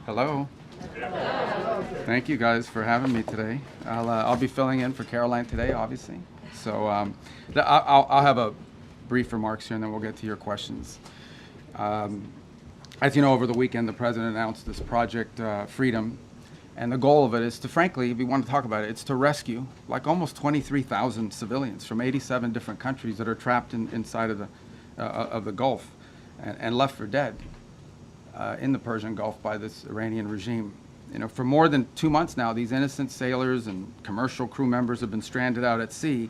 Hello. Thank you guys for having me today. I'll be filling in for Caroline today, obviously. So I'll have a brief remarks here, and then we'll get to your questions. As you know, over the weekend, the president announced this Project Freedom, and the goal of it is to, frankly, if you want to talk about it, it's to rescue like almost 23,000 civilians from 87 different countries that are trapped inside of the Gulf and left for dead in the Persian Gulf by this Iranian regime. You know, for more than 2 months now, these innocent sailors and commercial crew members have been stranded out at sea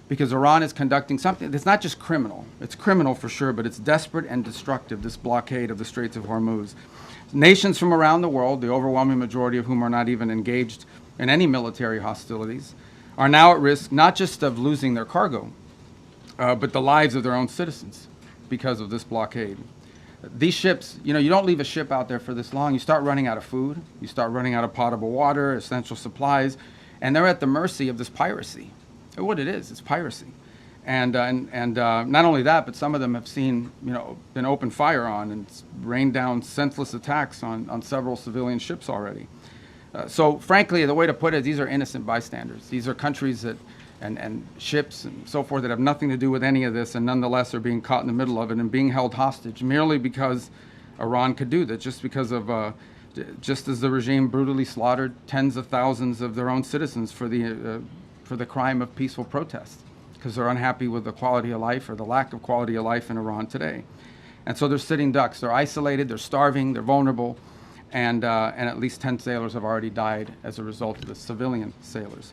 because Iran is conducting something that's not just criminal. It's criminal for sure, but it's desperate and destructive, this blockade of the Straits of Hormuz. Nations from around the world, the overwhelming majority of whom are not even engaged in any military hostilities, are now at risk not just of losing their cargo, but the lives of their own citizens because of this blockade. These ships, you know, you don't leave a ship out there for this long. You start running out of food. You start running out of potable water, essential supplies, and they're at the mercy of this piracy. What it is, it's piracy. And not only that, but some of them have seen, you know, been opened fire on and rained down senseless attacks on several civilian ships already. So frankly, the way to put it, these are innocent bystanders. These are countries that and ships and so forth that have nothing to do with any of this, and nonetheless are being caught in the middle of it and being held hostage merely because Iran could do that, just as the regime brutally slaughtered tens of thousands of their own citizens for the crime of peaceful protest, because they're unhappy with the quality of life or the lack of quality of life in Iran today. And so they're sitting ducks. They're isolated, they're starving, they're vulnerable, and at least 10 sailors have already died as a result of the civilian sailors.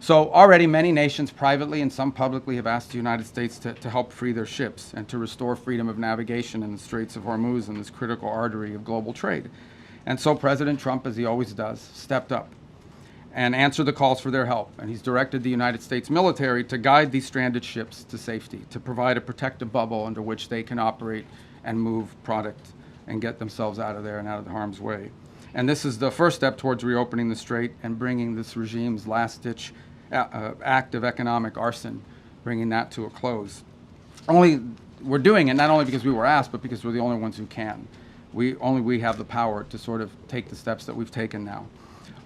So already many nations privately and some publicly have asked the United States to help free their ships and to restore freedom of navigation in the Straits of Hormuz and this critical artery of global trade. And so President Trump, as he always does, stepped up and answered the calls for their help. And he's directed the United States military to guide these stranded ships to safety, to provide a protective bubble under which they can operate and move product and get themselves out of there and out of harm's way. And this is the first step towards reopening the strait and bringing this regime's last-ditch act of economic arson, bringing that to a close. We're doing it not only because we were asked, but because we're the only ones who can. Only we have the power to sort of take the steps that we've taken now.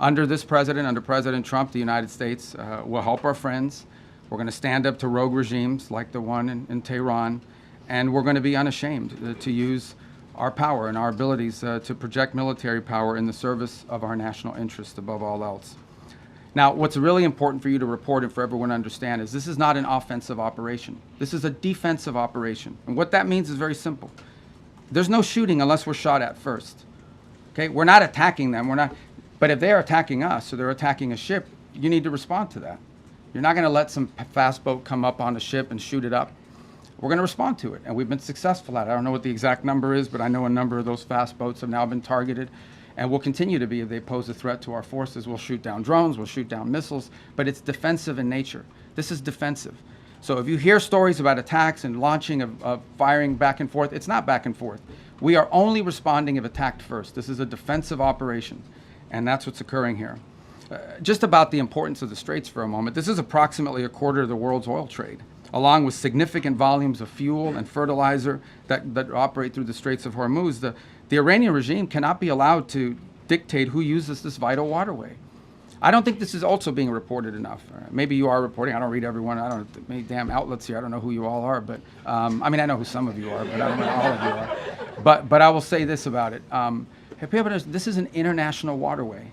Under this president, under President Trump, the United States will help our friends. We're going to stand up to rogue regimes like the one in Tehran, and we're going to be unashamed to use our power and our abilities to project military power in the service of our national interest above all else. Now, what's really important for you to report and for everyone to understand is this is not an offensive operation. This is a defensive operation. And what that means is very simple. There's no shooting unless we're shot at first. Okay? We're not attacking them. But if they're attacking us or they're attacking a ship, you need to respond to that. You're not going to let some fast boat come up on a ship and shoot it up. We're going to respond to it. And we've been successful at it. I don't know what the exact number is, but I know a number of those fast boats have now been targeted. And will continue to be if they pose a threat to our forces. We'll shoot down drones, we'll shoot down missiles, but it's defensive in nature. This is defensive. So if you hear stories about attacks and launching of firing back and forth, it's not back and forth. We are only responding if attacked first. This is a defensive operation, and that's what's occurring here. Just about the importance of the Straits for a moment. This is approximately a quarter of the world's oil trade, along with significant volumes of fuel and fertilizer that operate through the Straits of Hormuz. The Iranian regime cannot be allowed to dictate who uses this vital waterway. I don't think this is also being reported enough. Maybe you are reporting. I don't read everyone. I don't know many damn outlets here. I don't know who you all are, but I mean, I know who some of you are, but I don't know all of you are. But I will say this about it. This is an international waterway.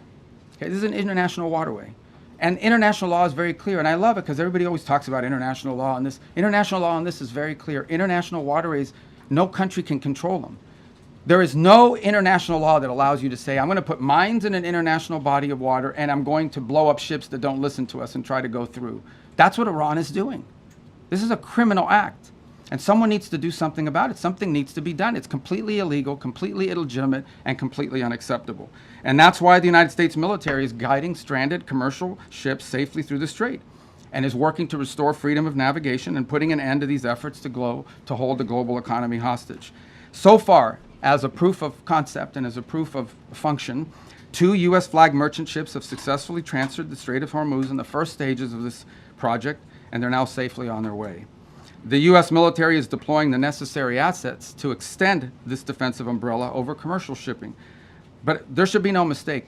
Okay, this is an international waterway. And international law is very clear, and I love it because everybody always talks about international law, and this international law on this is very clear. International waterways, no country can control them. There is no international law that allows you to say, I'm going to put mines in an international body of water and I'm going to blow up ships that don't listen to us and try to go through. That's what Iran is doing. This is a criminal act. And someone needs to do something about it. Something needs to be done. It's completely illegal, completely illegitimate, and completely unacceptable. And that's why the United States military is guiding stranded commercial ships safely through the strait and is working to restore freedom of navigation and putting an end to these efforts to hold the global economy hostage. So far, as a proof of concept and as a proof of function, 2 U.S. flag merchant ships have successfully transferred the Strait of Hormuz in the first stages of this project, and they're now safely on their way. The U.S. military is deploying the necessary assets to extend this defensive umbrella over commercial shipping. But there should be no mistake.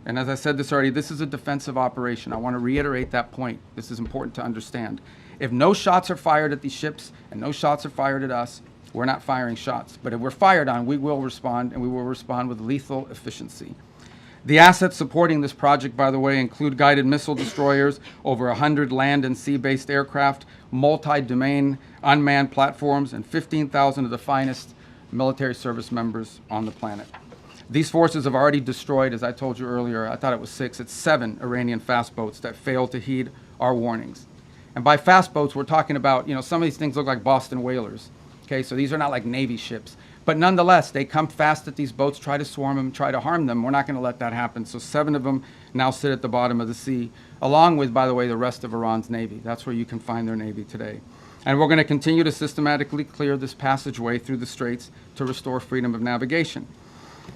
And as I said this already, this is a defensive operation. I want to reiterate that point. This is important to understand. If no shots are fired at these ships and no shots are fired at us, we're not firing shots. But if we're fired on, we will respond, and we will respond with lethal efficiency. The assets supporting this project, by the way, include guided missile destroyers, over 100 land and sea-based aircraft, multi-domain unmanned platforms, and 15,000 of the finest military service members on the planet. These forces have already destroyed, as I told you earlier, I thought it was 6, it's 7 Iranian fast boats that failed to heed our warnings. And by fast boats, we're talking about, some of these things look like Boston whalers. Okay, so these are not like Navy ships. But nonetheless, they come fast at these boats, try to swarm them, try to harm them. We're not going to let that happen. So 7 of them now sit at the bottom of the sea, along with, by the way, the rest of Iran's Navy. That's where you can find their Navy today. And we're going to continue to systematically clear this passageway through the straits to restore freedom of navigation.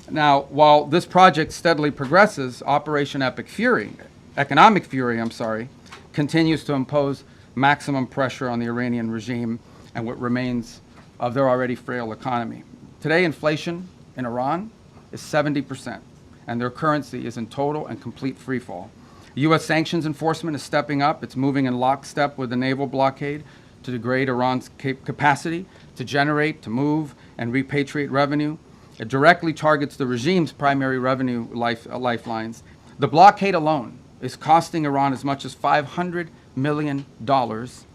Now, while this project steadily progresses, Operation Economic Fury, continues to impose maximum pressure on the Iranian regime and what remains of their already frail economy. Today, inflation in Iran is 70%, and their currency is in total and complete freefall. U.S. sanctions enforcement is stepping up. It's moving in lockstep with the naval blockade to degrade Iran's capacity to generate, to move, and repatriate revenue. It directly targets the regime's primary revenue lifelines. The blockade alone is costing Iran as much as $500 million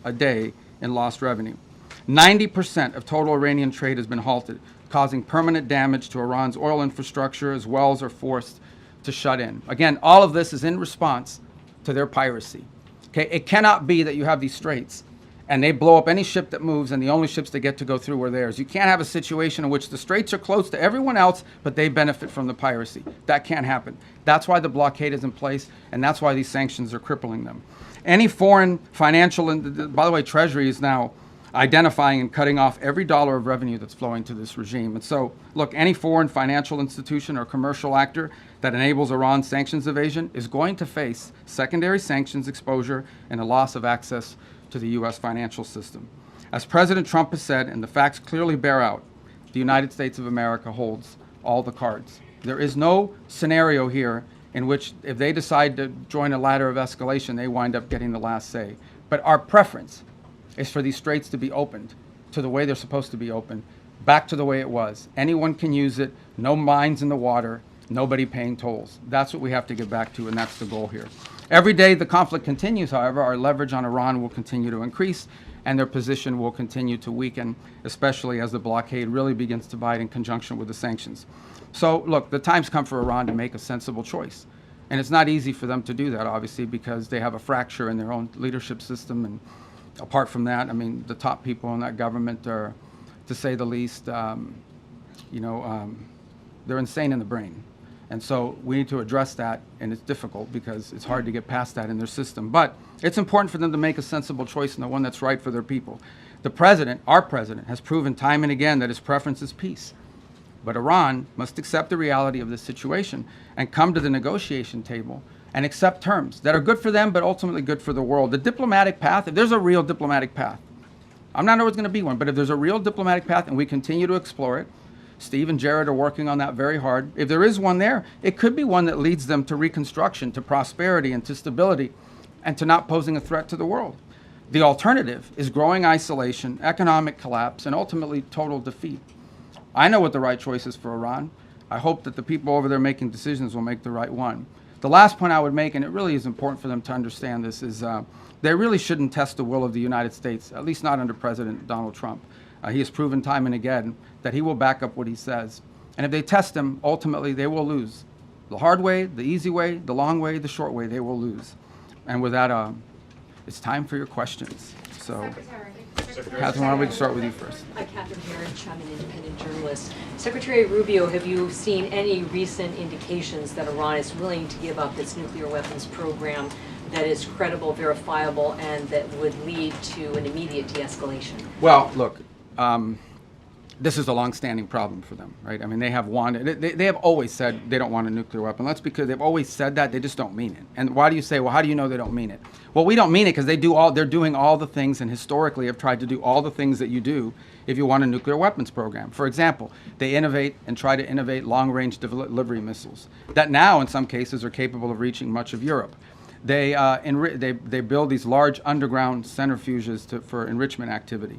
a day in lost revenue. 90% of total Iranian trade has been halted, causing permanent damage to Iran's oil infrastructure as wells are forced to shut in. Again, all of this is in response to their piracy. Okay, it cannot be that you have these straits and they blow up any ship that moves and the only ships that get to go through are theirs. You can't have a situation in which the straits are closed to everyone else, but they benefit from the piracy. That can't happen. That's why the blockade is in place, and that's why these sanctions are crippling them. Any foreign financial, and by the way, Treasury is now identifying and cutting off every dollar of revenue that's flowing to this regime. And so, look, any foreign financial institution or commercial actor that enables Iran's sanctions evasion is going to face secondary sanctions exposure and a loss of access to the U.S. financial system. As President Trump has said, and the facts clearly bear out, the United States of America holds all the cards. There is no scenario here in which if they decide to join a ladder of escalation, they wind up getting the last say. But our preference is for these straits to be opened to the way they're supposed to be opened, back to the way it was. Anyone can use it, no mines in the water, nobody paying tolls. That's what we have to get back to, and that's the goal here. Every day the conflict continues, however, our leverage on Iran will continue to increase, and their position will continue to weaken, especially as the blockade really begins to bite in conjunction with the sanctions. So, look, the time's come for Iran to make a sensible choice. And it's not easy for them to do that, obviously, because they have a fracture in their own leadership system. And apart from that, I mean, the top people in that government are, to say the least, they're insane in the brain. And so we need to address that, and it's difficult because it's hard to get past that in their system. But it's important for them to make a sensible choice and the one that's right for their people. The president, our president, has proven time and again that his preference is peace. But Iran must accept the reality of this situation and come to the negotiation table and accept terms that are good for them but ultimately good for the world. The diplomatic path, if there's a real diplomatic path, I'm not always going to be one, but if there's a real diplomatic path and we continue to explore it, Steve and Jared are working on that very hard. If there is one there, it could be one that leads them to reconstruction, to prosperity, and to stability, and to not posing a threat to the world. The alternative is growing isolation, economic collapse, and ultimately total defeat. I know what the right choice is for Iran. I hope that the people over there making decisions will make the right one. The last point I would make, and it really is important for them to understand this, is they really shouldn't test the will of the United States, at least not under President Donald Trump. He has proven time and again that he will back up what he says. And if they test him, ultimately they will lose. The hard way, the easy way, the long way, the short way, they will lose. And with that, it's time for your questions. So, Catherine, why don't we start with you first? Hi, Catherine Herridge. I'm an independent journalist. Secretary Rubio, have you seen any recent indications that Iran is willing to give up its nuclear weapons program that is credible, verifiable, and that would lead to an immediate de-escalation? Well, look, this is a long-standing problem for them, right? I mean, they have wanted, they have always said they don't want a nuclear weapon. That's because they've always said that, they just don't mean it. And why do you say, well, how do you know they don't mean it? Well, we don't mean it because they're doing all the things and historically have tried to do all the things that you do if you want a nuclear weapons program. For example, they innovate and try to innovate long-range delivery missiles that now, in some cases, are capable of reaching much of Europe. They build these large underground centrifuges for enrichment activity.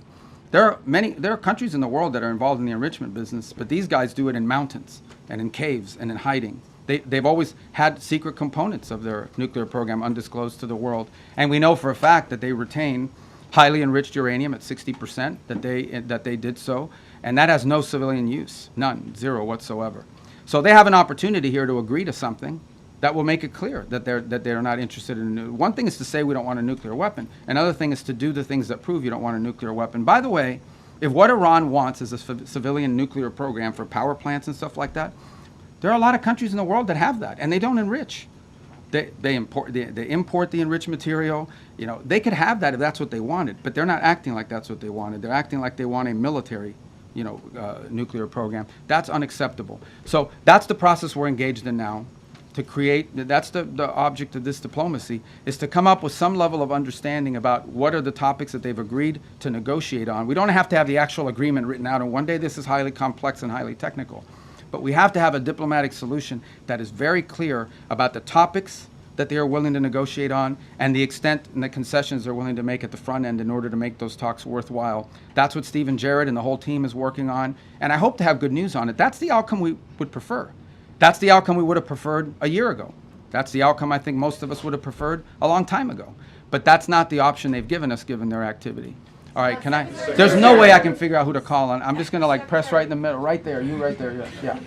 There are countries in the world that are involved in the enrichment business, but these guys do it in mountains and in caves and in hiding. They've always had secret components of their nuclear program undisclosed to the world. And we know for a fact that they retain highly enriched uranium at 60%, that they did so. And that has no civilian use, none, zero whatsoever. So they have an opportunity here to agree to something that will make it clear that they're not interested in one thing is to say we don't want a nuclear weapon. Another thing is to do the things that prove you don't want a nuclear weapon. By the way, if what Iran wants is a civilian nuclear program for power plants and stuff like that, there are a lot of countries in the world that have that, and they don't enrich. They import the enriched material. You know, they could have that if that's what they wanted, but they're not acting like that's what they wanted. They're acting like they want a military, nuclear program. That's unacceptable. So that's the process we're engaged in now. To create, that's the object of this diplomacy, is to come up with some level of understanding about what are the topics that they've agreed to negotiate on. We don't have to have the actual agreement written out, and one day this is highly complex and highly technical. But we have to have a diplomatic solution that is very clear about the topics that they are willing to negotiate on and the extent and the concessions they're willing to make at the front end in order to make those talks worthwhile. That's what Stephen Jarrett and the whole team is working on, and I hope to have good news on it. That's the outcome we would prefer. That's the outcome we would have preferred a year ago. That's the outcome I think most of us would have preferred a long time ago. But that's not the option they've given us given their activity. All right, there's no way I can figure out who to call on. I'm just going to press right in the middle, right there, you right there, yeah.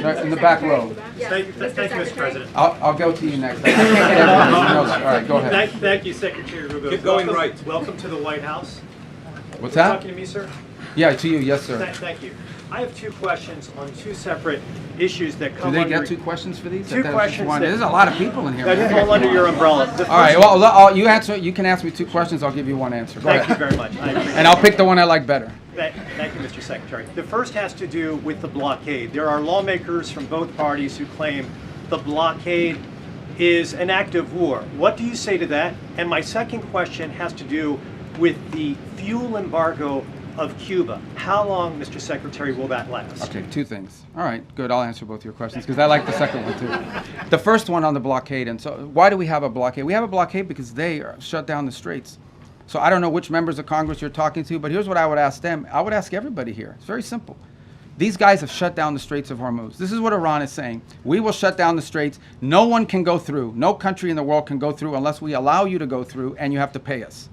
Right in the back row. Thank you, Mr. President. I'll go to you next. I can't get everyone. You know that. All right, go ahead. Thank you, Secretary Rubio. Keep going right. Welcome to the White House. What's You're that? talking to me, sir? Yeah, to you, yes, sir. Thank you. I have two questions on two separate issues that Do come they under... get two questions for these? Two questions that- There's a lot of people in here. that man. fall under your umbrella. The All right, first- well, you can ask me two questions, I'll give you one answer. Go Thank you ahead. very much. I appreciate And I'll pick the one I like better. Thank you, Mr. Secretary. The first has to do with the blockade. There are lawmakers from both parties who claim the blockade is an act of war. What do you say to that? And my second question has to do with the fuel embargo of Cuba. How long, Mr. Secretary, will that last? Okay, two things. All right, good. I'll answer both your questions because I like the second one too. The first one on the blockade. And so why do we have a blockade? We have a blockade because they shut down the straits. So I don't know which members of Congress you're talking to, but here's what I would ask them. I would ask everybody here. It's very simple. These guys have shut down the Straits of Hormuz. This is what Iran is saying. We will shut down the straits. No one can go through. No country in the world can go through unless we allow you to go through, and you have to pay us.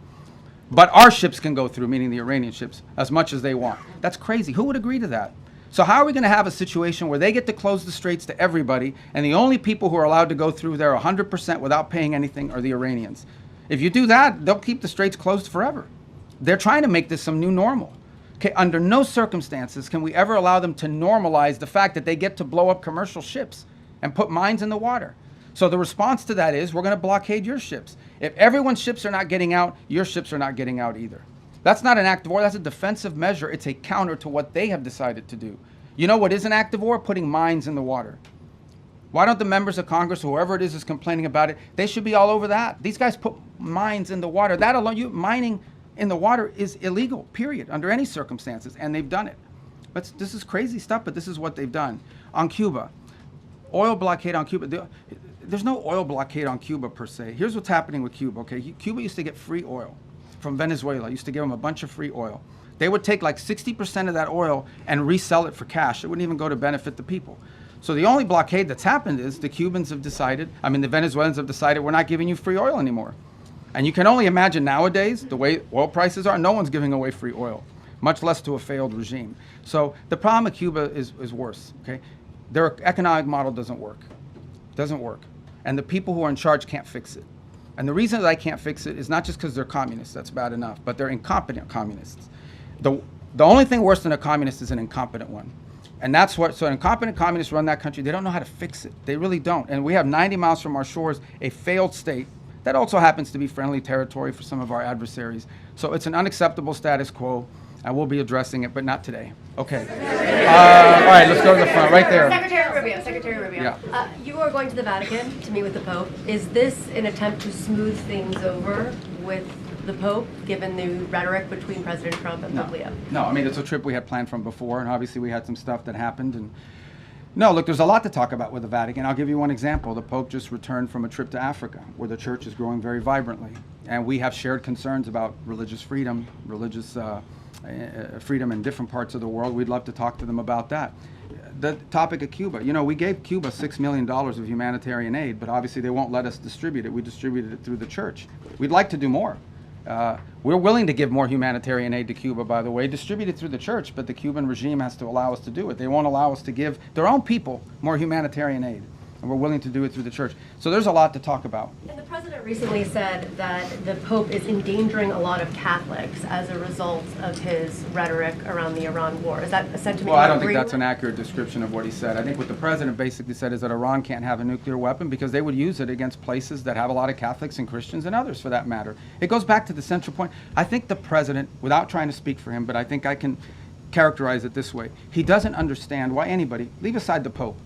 But our ships can go through, meaning the Iranian ships, as much as they want. That's crazy. Who would agree to that? So how are we going to have a situation where they get to close the straits to everybody, and the only people who are allowed to go through there 100% without paying anything are the Iranians? If you do that, they'll keep the straits closed forever. They're trying to make this some new normal. Okay, under no circumstances can we ever allow them to normalize the fact that they get to blow up commercial ships and put mines in the water. So the response to that is we're going to blockade your ships. If everyone's ships are not getting out, your ships are not getting out either. That's not an act of war. That's a defensive measure. It's a counter to what they have decided to do. You know what is an act of war? Putting mines in the water. Why don't the members of Congress, whoever it is complaining about it, they should be all over that. These guys put mines in the water. That alone, mining in the water is illegal, period, under any circumstances, and they've done it. But this is crazy stuff, but this is what they've done. On Cuba, oil blockade on Cuba. There's no oil blockade on Cuba per se. Here's what's happening with Cuba, okay? Cuba used to get free oil from Venezuela. Used to give them a bunch of free oil. They would take like 60% of that oil and resell it for cash. It wouldn't even go to benefit the people. So the only blockade that's happened is the the Venezuelans have decided we're not giving you free oil anymore. And you can only imagine nowadays, the way oil prices are, no one's giving away free oil, much less to a failed regime. So the problem with Cuba is worse, okay? Their economic model doesn't work. Doesn't work. And the people who are in charge can't fix it. And the reason that I can't fix it is not just because they're communists, that's bad enough, but they're incompetent communists. The only thing worse than a communist is an incompetent one. And that's what, so incompetent communists run that country, they don't know how to fix it. They really don't. And we have 90 miles from our shores, a failed state that also happens to be friendly territory for some of our adversaries. So it's an unacceptable status quo, and we'll be addressing it, but not today. Okay. All right, let's go to the front, right there. Secretary Rubio. Yeah. You are going to the Vatican to meet with the Pope. Is this an attempt to smooth things over with the Pope, given the rhetoric between President Trump and Pope Leo? No, I mean, it's a trip we had planned from before, and obviously we had some stuff that happened. And no, look, there's a lot to talk about with the Vatican. I'll give you one example. The Pope just returned from a trip to Africa, where the church is growing very vibrantly. And we have shared concerns about religious freedom, religious freedom in different parts of the world. We'd love to talk to them about that. The topic of Cuba, you know, we gave Cuba $6 million of humanitarian aid, but obviously they won't let us distribute it. We distributed it through the church. We'd like to do more. We're willing to give more humanitarian aid to Cuba, by the way, distributed through the church, but the Cuban regime has to allow us to do it. They won't allow us to give their own people more humanitarian aid, and we're willing to do it through the church. So there's a lot to talk about. And the president recently said that the Pope is endangering a lot of Catholics as a result of his rhetoric around the Iran war. Is that a sentiment Well, I you don't agree think that's with? an accurate description of what he said. I think what the president basically said is that Iran can't have a nuclear weapon because they would use it against places that have a lot of Catholics and Christians and others for that matter. It goes back to the central point. I think the president, without trying to speak for him, but I think I can characterize it this way. He doesn't understand why anybody, leave aside the Pope,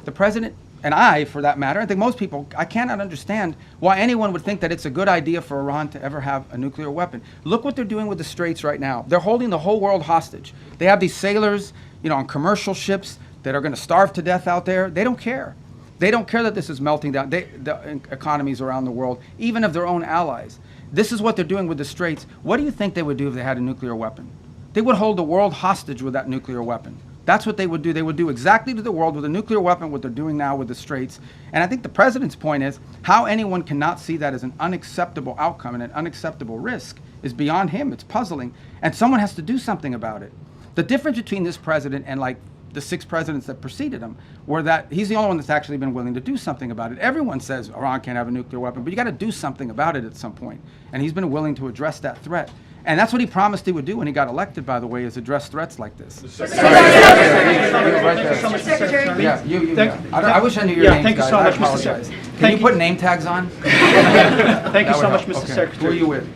the president, and I, for that matter, I think most people, I cannot understand why anyone would think that it's a good idea for Iran to ever have a nuclear weapon. Look what they're doing with the Straits right now. They're holding the whole world hostage. They have these sailors, you know, on commercial ships that are going to starve to death out there. They don't care. They don't care that this is melting down the economies around the world, even of their own allies. This is what they're doing with the Straits. What do you think they would do if they had a nuclear weapon? They would hold the world hostage with that nuclear weapon. That's what they would do. They would do exactly to the world with a nuclear weapon what they're doing now with the Straits. And I think the president's point is how anyone cannot see that as an unacceptable outcome and an unacceptable risk is beyond him. It's puzzling. And someone has to do something about it. The difference between this president and like the 6 presidents that preceded him were that he's the only one that's actually been willing to do something about it. Everyone says Iran can't have a nuclear weapon, but you got to do something about it at some point. And he's been willing to address that threat. And that's what he promised he would do when he got elected, by the way, is address threats like this. Secretary. Yeah, I wish I knew your names, thank you guys. so I much, Mr. apologize. Secretary. Can you put name tags on? Thank you That so would much, help. Mr. Okay. Secretary. Who are you with?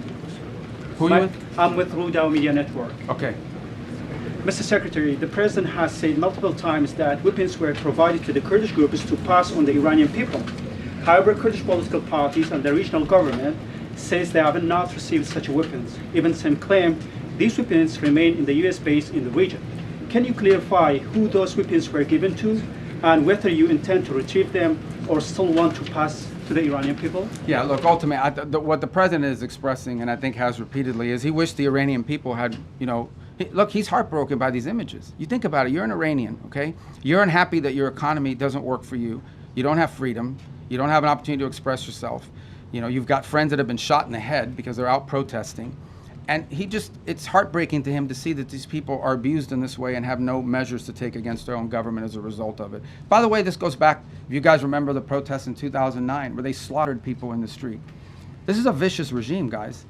Who are you with? I'm with Rudao Media Network. Okay. Mr. Secretary, the President has said multiple times that weapons were provided to the Kurdish groups to pass on the Iranian people. However, Kurdish political parties and the regional government says they have not received such weapons. Even some claim these weapons remain in the U.S. base in the region. Can you clarify who those weapons were given to and whether you intend to retrieve them or still want to pass to the Iranian people? Yeah, look, ultimately, what the president is expressing, and I think has repeatedly, is he wished the Iranian people had, you know, look, he's heartbroken by these images. You think about it, you're an Iranian, okay? You're unhappy that your economy doesn't work for you. You don't have freedom. You don't have an opportunity to express yourself. You know, you've got friends that have been shot in the head because they're out protesting. And it's heartbreaking to him to see that these people are abused in this way and have no measures to take against their own government as a result of it. By the way, this goes back, if you guys remember the protests in 2009 where they slaughtered people in the street. This is a vicious regime, guys.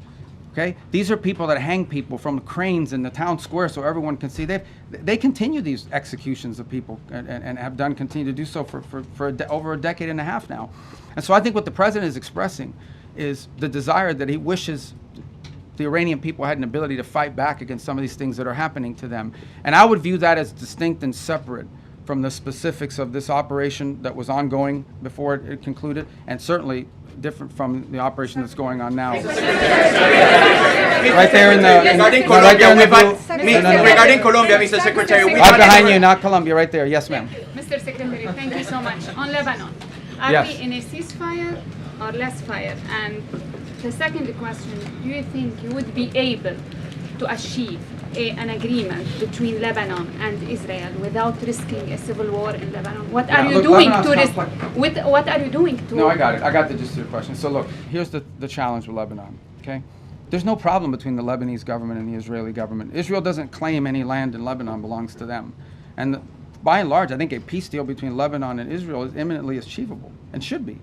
Okay? These are people that hang people from cranes in the town square so everyone can see. They continue these executions of people and have continue to do so for over a decade and a half now. And so I think what the president is expressing is the desire that he wishes the Iranian people had an ability to fight back against some of these things that are happening to them. And I would view that as distinct and separate from the specifics of this operation that was ongoing before it concluded, and certainly different from the operation that's going on now. Right there in the... Regarding right there in the Colombia, blue- regarding Colombia, Mr. Secretary, Right behind you, not Colombia, right there. Yes, ma'am. Mr. Secretary, thank you so much. On Lebanon, are Yes. we in a ceasefire or less fire? And the second question, do you think you would be able to achieve an agreement between Lebanon and Israel without risking a civil war in Lebanon? What are you look, doing Lebanon's to what are you doing to... No, I got it. I got the gist of your question. So look, here's the challenge with Lebanon, okay? There's no problem between the Lebanese government and the Israeli government. Israel doesn't claim any land in Lebanon belongs to them. And by and large, I think a peace deal between Lebanon and Israel is imminently achievable and should be.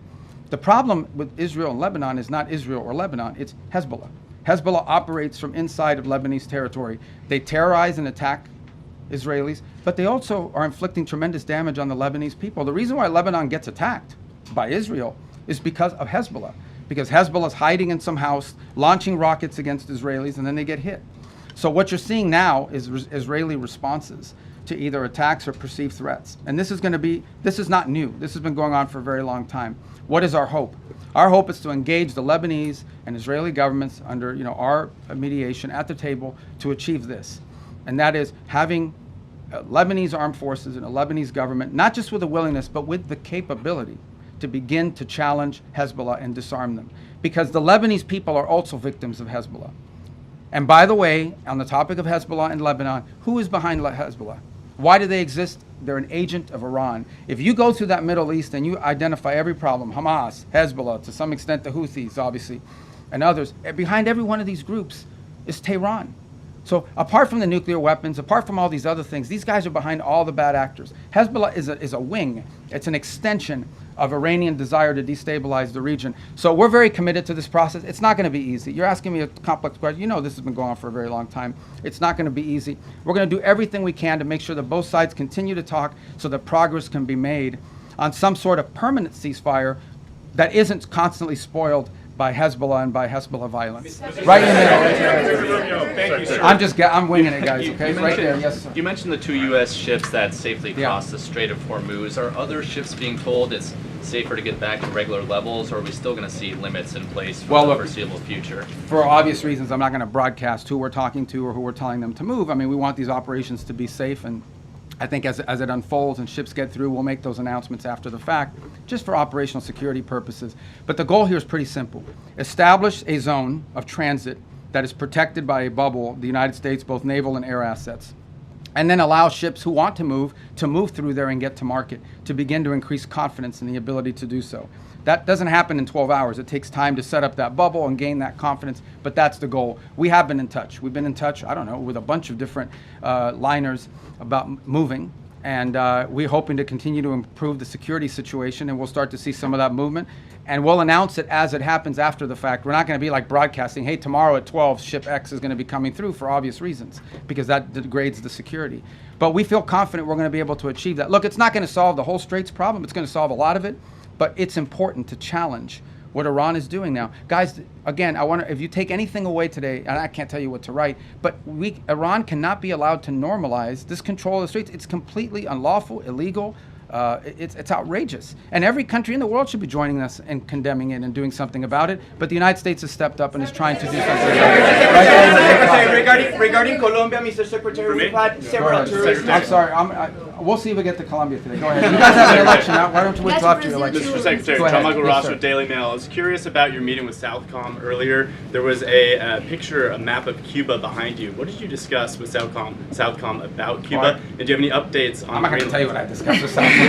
The problem with Israel and Lebanon is not Israel or Lebanon, it's Hezbollah. Hezbollah operates from inside of Lebanese territory. They terrorize and attack Israelis, but they also are inflicting tremendous damage on the Lebanese people. The reason why Lebanon gets attacked by Israel is because of Hezbollah, because Hezbollah is hiding in some house, launching rockets against Israelis, and then they get hit. So what you're seeing now is Israeli responses to either attacks or perceived threats. And this is not new. This has been going on for a very long time. What is our hope? Our hope is to engage the Lebanese and Israeli governments under our mediation at the table to achieve this. And that is having Lebanese armed forces and a Lebanese government, not just with a willingness, but with the capability to begin to challenge Hezbollah and disarm them. Because the Lebanese people are also victims of Hezbollah. And by the way, on the topic of Hezbollah in Lebanon, who is behind Hezbollah? Why do they exist? They're an agent of Iran. If you go through that Middle East and you identify every problem, Hamas, Hezbollah, to some extent the Houthis, obviously, and others, behind every one of these groups is Tehran. So apart from the nuclear weapons, apart from all these other things, these guys are behind all the bad actors. Hezbollah is a wing. It's an extension of Iranian desire to destabilize the region. So we're very committed to this process. It's not going to be easy. You're asking me a complex question. You know this has been going on for a very long time. It's not going to be easy. We're going to do everything we can to make sure that both sides continue to talk so that progress can be made on some sort of permanent ceasefire that isn't constantly spoiled by Hezbollah and by Hezbollah violence. Right in the middle. Thank you, sir. I'm winging it, guys, okay? Right there, yes, sir. You mentioned the 2 U.S. ships that safely Yeah. crossed the Strait of Hormuz. Are other ships being told it's safer to get back to regular levels, or are we still going to see limits in place for Well, the look, foreseeable future? For obvious reasons, I'm not going to broadcast who we're talking to or who we're telling them to move. I mean, we want these operations to be safe, and I think as it unfolds and ships get through, we'll make those announcements after the fact, just for operational security purposes. But the goal here is pretty simple. Establish a zone of transit that is protected by a bubble, the United States, both naval and air assets, and then allow ships who want to move through there and get to market, to begin to increase confidence in the ability to do so. That doesn't happen in 12 hours. It takes time to set up that bubble and gain that confidence, but that's the goal. We have been in touch. We've been in touch, I don't know, with a bunch of different liners about moving, and we're hoping to continue to improve the security situation, and we'll start to see some of that movement. And we'll announce it as it happens after the fact. We're not going to be like broadcasting, hey, tomorrow at 12, ship X is going to be coming through, for obvious reasons, because that degrades the security. But we feel confident we're going to be able to achieve that. Look, it's not going to solve the whole Straits problem. It's going to solve a lot of it, but it's important to challenge what Iran is doing now. Guys, again, if you take anything away today, and I can't tell you what to write, but Iran cannot be allowed to normalize this control of the Straits. It's completely unlawful, illegal. It's outrageous. And every country in the world should be joining us and condemning it and doing something about it. But the United States has stepped up and is trying to do something about it. Secretary, regarding Colombia, Mr. Secretary, we've had several tourists. I'm sorry. We'll see if we get to Colombia today. Go ahead. You guys have an election. Why don't you wait till after your election? Mr. Secretary, Go ahead. John Michael Yes, Ross sir. with Daily Mail. I was curious about your meeting with Southcom earlier. There was a picture, a map of Cuba behind you. What did you discuss with Southcom about Cuba? Well, And do you have any updates on? I'm not going to tell you what I discussed with Southcom.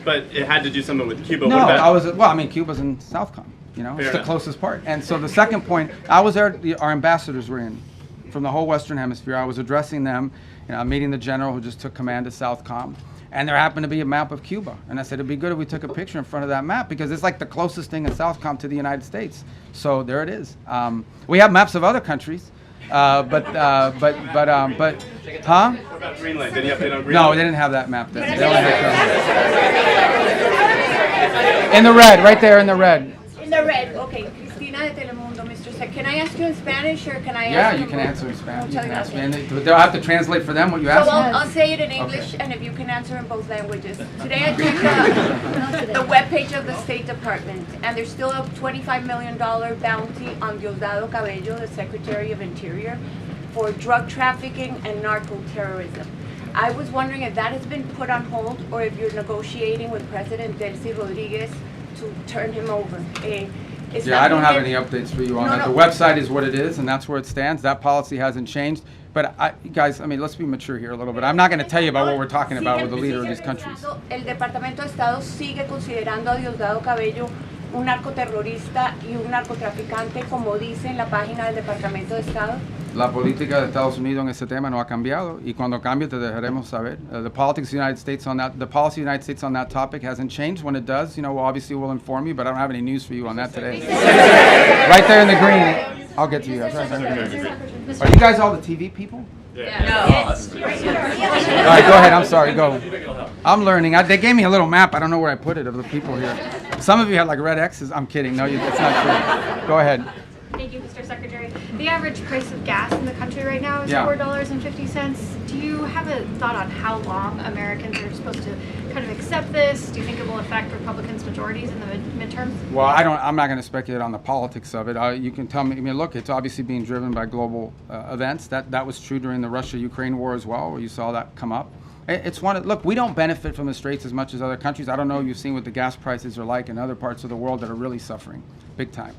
but it had to do something with Cuba. No, What about, Cuba's in Southcom. Fair It's the enough. closest part. And so the second point, I was there, our ambassadors were in from the whole Western Hemisphere. I was addressing them, meeting the general who just took command of Southcom. And there happened to be a map of Cuba. And I said, it'd be good if we took a picture in front of that map, because it's like the closest thing in Southcom to the United States. So there it is. We have maps of other countries, huh? what about Greenland? Any update on Greenland? No, they didn't have that map then. They only had in the red, right there in the red. In the red, okay. Cristina de Telemundo, Mr. Sec. Can I ask you in Spanish or can I Yeah, ask you can answer in Spanish. You I'll can tell ask you. me. And they'll have to translate for them what you So ask I'll say it in English, Okay. and if you can answer in both languages. Today I checked the webpage of the State Department, and there's still a $25 million bounty on Diosdado Cabello, the Secretary of Interior, for drug trafficking and narco-terrorism. I was wondering if that has been put on hold, or if you're negotiating with President Delcy Rodriguez to turn him over. Yeah, I don't have any updates for you on that. No. The website is what it is, and that's where it stands. That policy hasn't changed. But guys, let's be mature here a little bit. I'm not going to tell you about what we're talking about with the leader of these countries. El Departamento de Estado sigue considerando a Diosdado Cabello un narcoterrorista y un narcotraficante, como dice en la página del Departamento de Estado. La política de Estados Unidos en ese tema no ha cambiado, y cuando cambie te dejaremos saber. The politics of the United States on that, the policy of the United States on that topic hasn't changed. When it does, obviously we'll inform you, but I don't have any news for you on that today. Right there in the green. I'll get to you. Are you guys all the TV people? Yeah. All right, go ahead. I'm sorry. Go. I'm learning. They gave me a little map. I don't know where I put it of the people here. Some of you had like red X's. I'm kidding. No, it's not true. Go ahead. Thank you, Mr. Secretary. The average price of gas in the country right now is $4.50. Do you have a thought on how long Americans are supposed to kind of accept this? Do you think it will affect Republicans' majorities in the midterms? Well, I'm not going to speculate on the politics of it. You can tell me. I mean, look, it's obviously being driven by global events. That was true during the Russia-Ukraine war as well, where you saw that come up. It's one. Look, we don't benefit from the straits as much as other countries. I don't know if you've seen what the gas prices are like in other parts of the world that are really suffering big time.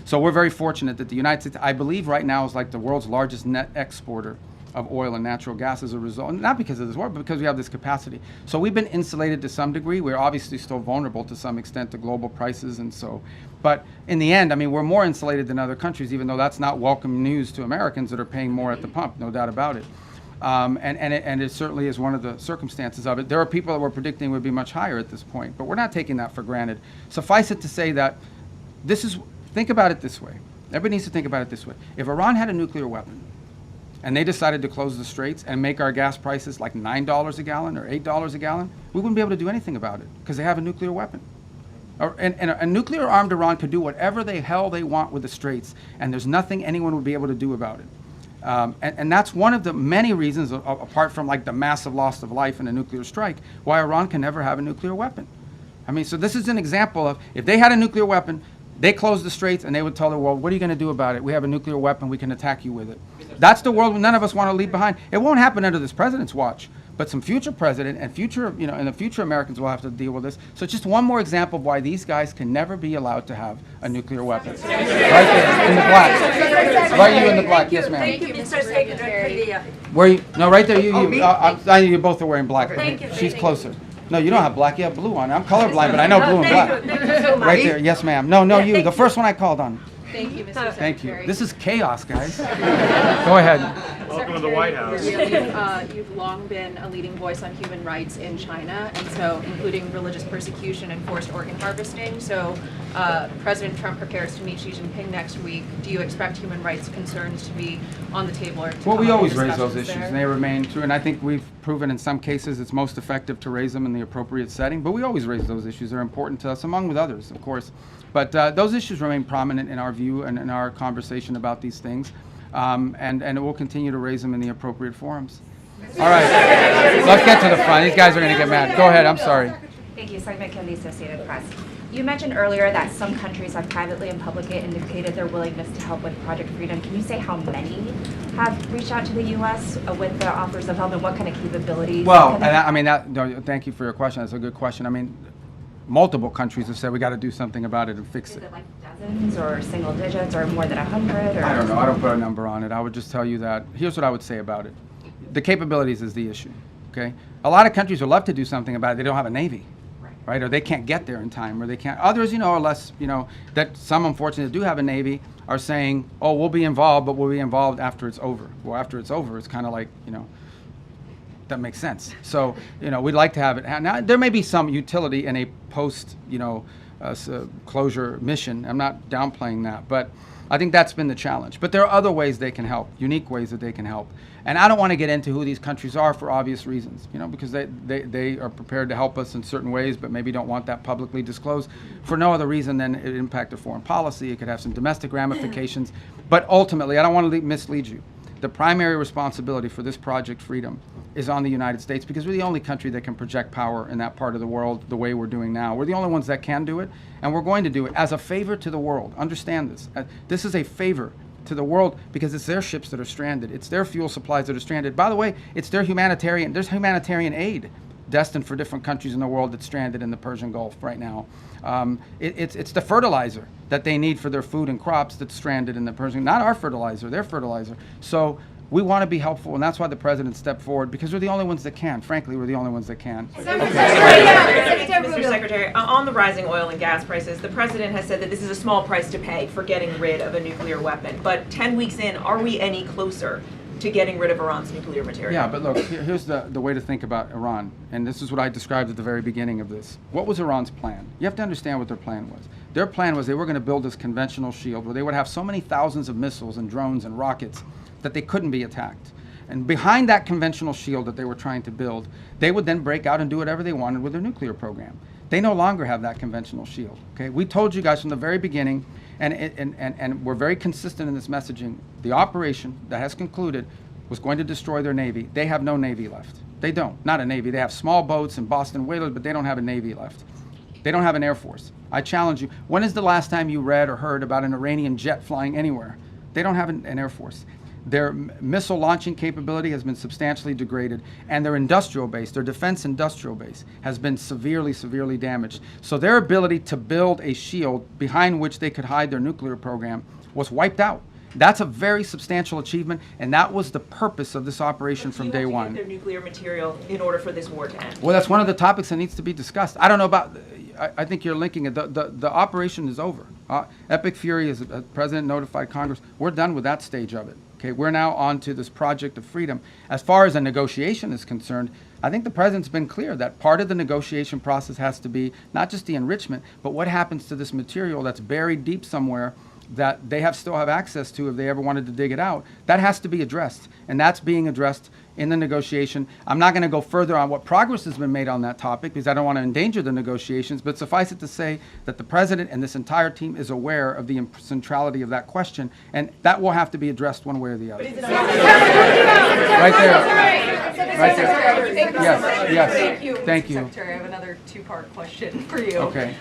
So we're very fortunate that the United States, I believe right now, is like the world's largest net exporter of oil and natural gas as a result, not because of this war, but because we have this capacity. So we've been insulated to some degree. We're obviously still vulnerable to some extent to global prices, and so, but in the end, I mean, we're more insulated than other countries, even though that's not welcome news to Americans that are paying more at the pump, no doubt about it. And it certainly is one of the circumstances of it. There are people that were predicting would be much higher at this point, but we're not taking that for granted. Suffice it to say that think about it this way. Everybody needs to think about it this way. If Iran had a nuclear weapon and they decided to close the straits and make our gas prices like $9 a gallon or $8 a gallon, we wouldn't be able to do anything about it because they have a nuclear weapon. And a nuclear-armed Iran could do whatever the hell they want with the straits, and there's nothing anyone would be able to do about it. And that's one of the many reasons, apart from like the massive loss of life in a nuclear strike, why Iran can never have a nuclear weapon. I mean, so this is an example of, if they had a nuclear weapon, they closed the straits and they would tell the world, what are you going to do about it? We have a nuclear weapon, we can attack you with it. That's the world none of us want to leave behind. It won't happen under this president's watch, but some future president and future, and the future Americans will have to deal with this. So it's just one more example of why these guys can never be allowed to have a nuclear weapon. Right there, in the black. Right, you in the black, yes ma'am. Thank you, Mr. Secretary. Where you, no, right there, you both are wearing black. Thank you. She's closer. No, you don't have black, you have blue on. I'm colorblind, but I know blue and black. Thank you so much. Right there, yes ma'am. No, you, the first one I called on. Thank you, Mr. Secretary. Thank you. This is chaos, guys. Go ahead. Welcome to the White House. You've long been a leading voice on human rights in China, and so including religious persecution and forced organ harvesting. So President Trump prepares to meet Xi Jinping next week. Do you expect human rights concerns to be on the table? Or well, we always raise those issues, and they remain true. And I think we've proven in some cases it's most effective to raise them in the appropriate setting. But we always raise those issues. They're important to us, among with others, of course. But those issues remain prominent in our view and in our conversation about these things. And we'll continue to raise them in the appropriate forums. All right, let's get to the front. These guys are going to get mad. Go ahead, I'm sorry. Thank you, Simon Kelly, Associated Press. You mentioned earlier that some countries have privately and publicly indicated their willingness to help with Project Freedom. Can you say how many have reached out to the U.S. with the offers of help, and what kind of capabilities? Well, thank you for your question. That's a good question. I mean, multiple countries have said we got to do something about it and fix it. Is it like dozens or single digits or more than 100? Or? I don't know. I don't put a number on it. I would just tell you that here's what I would say about it. The capabilities is the issue. Okay, a lot of countries would love to do something about it. They don't have a navy, right? Or they can't get there in time, or they can't. Others, are less. That some unfortunately do have a navy are saying, oh, we'll be involved, but we'll be involved after it's over. Well, after it's over, it's kind of like that makes sense. So, we'd like to have it. Now, there may be some utility in a post, closure mission. I'm not downplaying that, but I think that's been the challenge. But there are other ways they can help, unique ways that they can help. And I don't want to get into who these countries are for obvious reasons, because they are prepared to help us in certain ways, but maybe don't want that publicly disclosed for no other reason than it impact their foreign policy. It could have some domestic ramifications. But ultimately, I don't want to mislead you. The primary responsibility for this Project Freedom is on the United States, because we're the only country that can project power in that part of the world the way we're doing now. We're the only ones that can do it, and we're going to do it as a favor to the world. Understand this. This is a favor to the world because it's their ships that are stranded. It's their fuel supplies that are stranded. By the way, it's there's humanitarian aid destined for different countries in the world that's stranded in the Persian Gulf right now. It's the fertilizer that they need for their food and crops that's stranded in the Persian, not our fertilizer, their fertilizer. So we want to be helpful, and that's why the president stepped forward, because we're the only ones that can. Frankly, we're the only ones that can. Mr. Secretary, on the rising oil and gas prices, the president has said that this is a small price to pay for getting rid of a nuclear weapon. But 10 weeks in, are we any closer to getting rid of Iran's nuclear material? Yeah, but look, here's the way to think about Iran, and this is what I described at the very beginning of this. What was Iran's plan? You have to understand what their plan was. Their plan was they were going to build this conventional shield where they would have so many thousands of missiles and drones and rockets that they couldn't be attacked. And behind that conventional shield that they were trying to build, they would then break out and do whatever they wanted with their nuclear program. They no longer have that conventional shield. Okay, we told you guys from the very beginning, And we're very consistent in this messaging. The operation that has concluded was going to destroy their Navy. They have no Navy left. They don't. Not a Navy. They have small boats and Boston whalers, but they don't have a Navy left. They don't have an Air Force. I challenge you. When is the last time you read or heard about an Iranian jet flying anywhere? They don't have an Air Force. Their missile launching capability has been substantially degraded, and their industrial base, their defense industrial base, has been severely, severely damaged. So their ability to build a shield behind which they could hide their nuclear program was wiped out. That's a very substantial achievement, and that was the purpose of this operation from day one. Their nuclear material in order for this war to end. Well, that's one of the topics that needs to be discussed. I don't know about, I think you're linking it. The operation is over. Epic Fury, as the President notified Congress, we're done with that stage of it. Okay, we're now on to this project of freedom. As far as a negotiation is concerned, I think the President's been clear that part of the negotiation process has to be not just the enrichment, but what happens to this material that's buried deep somewhere that they still have access to if they ever wanted to dig it out. That has to be addressed, and that's being addressed in the negotiation. I'm not going to go further on what progress has been made on that topic because I don't want to endanger the negotiations, but suffice it to say that the President and this entire team is aware of the centrality of that question, and that will have to be addressed one way or the other. Right there. Right there. Yes. Thank you. Secretary, I have another two-part question for you. Okay.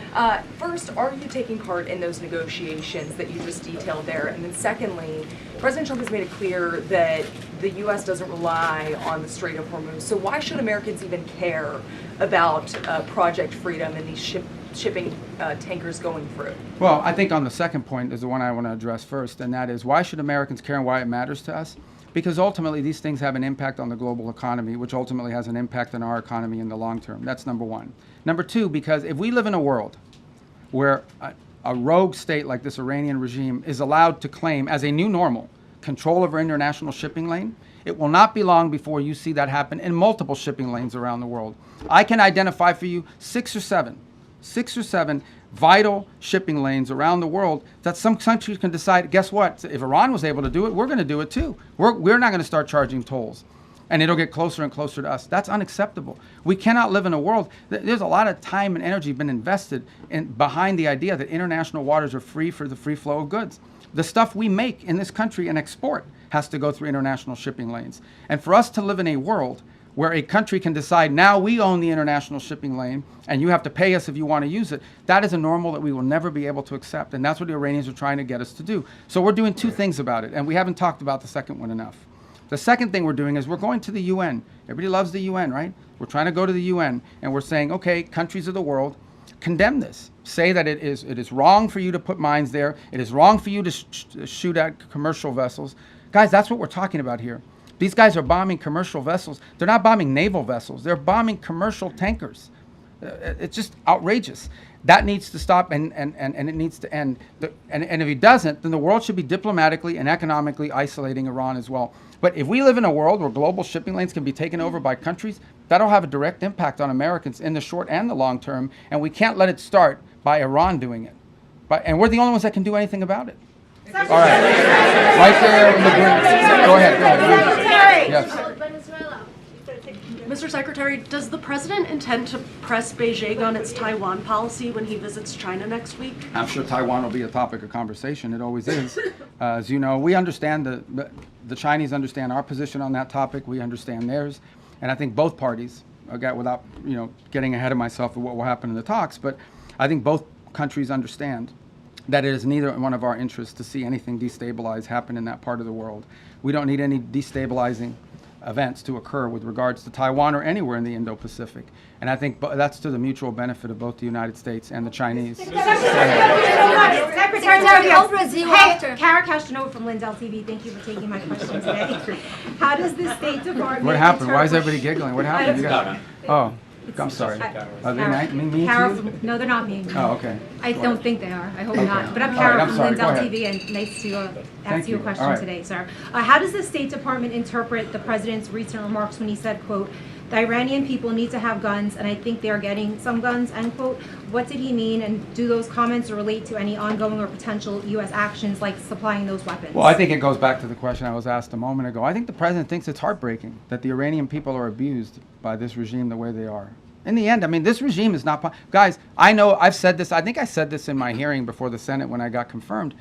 First, are you taking part in those negotiations that you just detailed there? And then secondly, President Trump has made it clear that the U.S. doesn't rely on the Strait of Hormuz. So why should Americans even care about Project Freedom and these shipping tankers going through? Well, I think on the second point is the one I want to address first, and that is why should Americans care and why it matters to us? Because ultimately these things have an impact on the global economy, which ultimately has an impact on our economy in the long term. That's number one. Number two, because if we live in a world where a rogue state like this Iranian regime is allowed to claim as a new normal control over international shipping lane, it will not be long before you see that happen in multiple shipping lanes around the world. I can identify for you six or seven vital shipping lanes around the world that some countries can decide, guess what, if Iran was able to do it, we're going to do it too. We're not going to start charging tolls. And it'll get closer and closer to us. That's unacceptable. We cannot live in a world, there's a lot of time and energy been invested behind the idea that international waters are free for the free flow of goods. The stuff we make in this country and export has to go through international shipping lanes. And for us to live in a world where a country can decide, now we own the international shipping lane and you have to pay us if you want to use it, that is a normal that we will never be able to accept. And that's what the Iranians are trying to get us to do. So we're doing two things about it, and we haven't talked about the second one enough. The second thing we're doing is we're going to the UN. Everybody loves the UN, right? We're trying to go to the UN, and we're saying, okay, countries of the world, condemn this. Say that it is wrong for you to put mines there. It is wrong for you to shoot at commercial vessels. Guys, that's what we're talking about here. These guys are bombing commercial vessels. They're not bombing naval vessels. They're bombing commercial tankers. It's just outrageous. That needs to stop, and it needs to end. And if it doesn't, then the world should be diplomatically and economically isolating Iran as well. But if we live in a world where global shipping lanes can be taken over by countries, that'll have a direct impact on Americans in the short and the long term, and we can't let it start by Iran doing it. And we're the only ones that can do anything about it. All right. Right there in the green. Go ahead. Yes. Mr. Secretary, does the president intend to press Beijing on its Taiwan policy when he visits China next week? I'm sure Taiwan will be a topic of conversation. It always is. As you know, we understand the Chinese understand our position on that topic. We understand theirs. And I think both parties, without getting ahead of myself of what will happen in the talks, but I think both countries understand that it is neither one of our interests to see anything destabilize happen in that part of the world. We don't need any destabilizing events to occur with regards to Taiwan or anywhere in the Indo-Pacific. And I think that's to the mutual benefit of both the United States and the Chinese. Secretary, Kara Castanova from Lindell TV. Thank you for taking my question today. How does the State Department... What happened? Why is everybody giggling? What happened? You guys... Oh. I'm sorry. Are they mean to you? No, they're not mean. Oh, okay. I don't think they are. I hope not. But I'm Kara from Lindell TV, and nice to ask you a question today, sir. How does the State Department interpret the president's recent remarks when he said, quote, the Iranian people need to have guns, and I think they are getting some guns, end quote. What did he mean, and do those comments relate to any ongoing or potential U.S. actions like supplying those weapons? Well, I think it goes back to the question I was asked a moment ago. I think the president thinks it's heartbreaking that the Iranian people are abused by this regime the way they are. In the end, I mean, this regime is not, guys, I know, I've said this, I think I said this in my hearing before the Senate when I got confirmed.